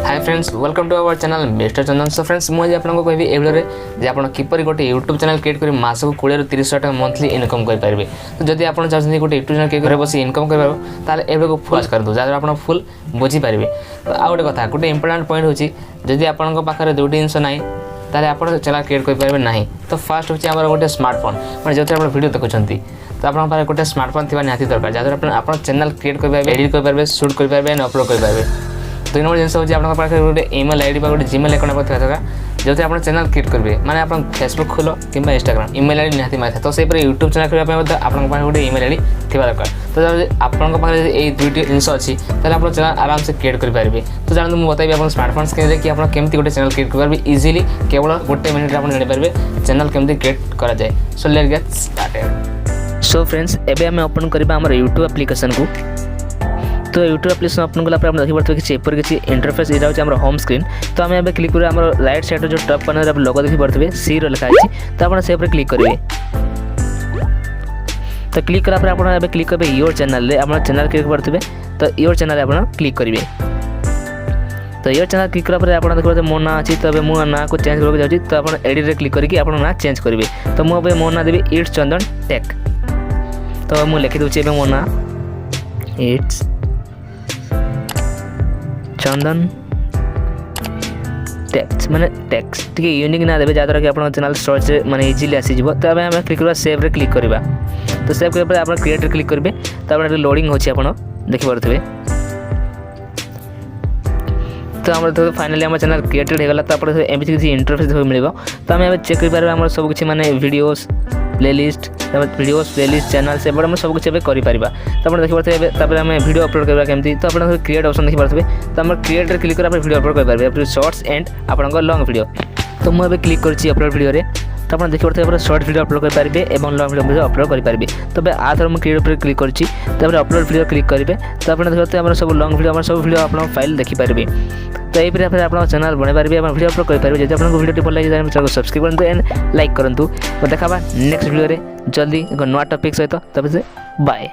Hi friends, welcome to our channel mister Chandan. So friends, मुझे आपको कहबी ए वीडियो जे आप किपर गोटे यूट्यूब चैनल क्रिएट कर मासक 20 ରୁ 30 टका मंथली इनकम करेंगे। तो जब आप चाहते गोटे यूट्यूब चैनल क्रिएट बस इनकम कर को फुल कर दो जहाँ आप फुल बुझी पारे। तो आउ गोटे कथा गोटे इंपोर्टेंट पॉइंट होची जदि आपन पाखे दुईटी जिनस ना ताले आप चैनल क्रिएट करेंगे ना। तो फास्ट होची आमर गोटे स्मार्टफोन मैं जो आप वीडियो देखुं तो आप गोटे स्मार्टफोन थी निहाती दरकार जहाँ आप चैनल क्रिएट करेंगे, एडिट करेंगे, शूट करेंगे, अपलोड करेंगे। दुई नंबर जिन हूँ आप पाखे गोटे ईमेल आईडी गोटे जीमेल अकाउंट था जो आप चैनल क्रिएट करेंगे माने आप फेसबुक खोल कि इंस्टाग्राम ईमेल आईडी निहाती मारी तो सेपरी यूट्यूब चैनल करने आप गोटे ईमेल आईडी थी दरकार। तो आपंक पाखे ये दुईटी जिन अच्छी आप चैनल आराम से क्रिएट करेंगे। तो जानते मुझे बताइए आप स्मार्टफोन स्क्रीन कि आप केमती गोटे चैनल क्रिएट करेंगे इजिली केवल गोटे मिनिट आप जानीपारे चैनल केमती क्रिएट कराए। So let's get started. So friends, एबे आम ओपन करबा हमर यूट्यूब एप्लिकेशन को। तो यूट्यूब एप्लिकेशन ओपन कला पर देखि पड़थि कि एपर किछि इंटरफेस इरा होछि हमर होम स्क्रीन। तो आम एबे क्लिक करबा हमर राइट साइड जो टॉप कॉर्नर आप लोगो देखि पड़थबे सी रो लिखा अछि। तो आपण से ऊपर क्लिक करिवे। तो क्लिक कला पर आपण एबे क्लिक करबे योर चैनल रे आपण चैनल क्लिक करथबे। तो योर चैनल आपण क्लिक करिवे। तो योर चैनल क्लिक कला पर आपण देखबे मो ना अछि। तो एबे मो ना को चेंज करके जाउछि। तो आपण एडिट रे क्लिक करके आपण ना चेंज करिवे। तो मो एबे मो ना देबी इट्स चंदन टेक। तो मु लिखि दउछि एबे मो ना इट्स चंदन टेक्स्ट माने टेक्स्ट टी यूनिक ना देबे जहाँ कि आपन चैनल सर्च माने इजीली आसी जिवो। तो अब हम क्लिक करबा सेव रे क्लिक करबा। तो सेव करे पर आपन क्रिएट रे क्लिक करबे। तो आपन लोडिंग होछि आपन देखि परथबे। तो हमर तो फाइनली हमर चैनल क्रिएटेड हो गला। तो आपन एमबी किछि इंटरफेस देखि मिलबो। तो हम चेक कर पारबे हमर सब किछि माने वीडियोस प्लेलिस्ट चैनल से हम सब कुछ करें। तो आप देखिए तापर आम वीडियो अपलोड करवा केमती। तो आप क्रिएट ऑप्शन देखि पारे। तो हम क्रिएट रे क्लिक कर वीडियो अपलोड कर शॉर्ट्स एंड आप लॉन्ग वीडियो। तो मुझे क्लिक करुँची अपलोड वीडियो रे। तो आप देखिए पारे शॉर्ट वीडियो अपलोड करेंगे और लॉन्ग वीडियो अपलोड करेंगे। तो आ थर मुझे क्रिएट पर क्लिक करुँची अपलोड वीडियो क्लिक करेंगे। तो आप देखिए सब लॉन्ग वीडियो सब वीडियो आप फाइल देखिपारे। तो यही आप चैनल बना पारे वीडियो अपलोड करेंगे। जब आपको वीडियो भल लगे चैनल सब्सक्राइब करूँ एंड लाइक करूँ। तो देखा नेक्स्ट वीडियो रे जल्दी एक नुआ टॉपिक सहित। तब से बाय।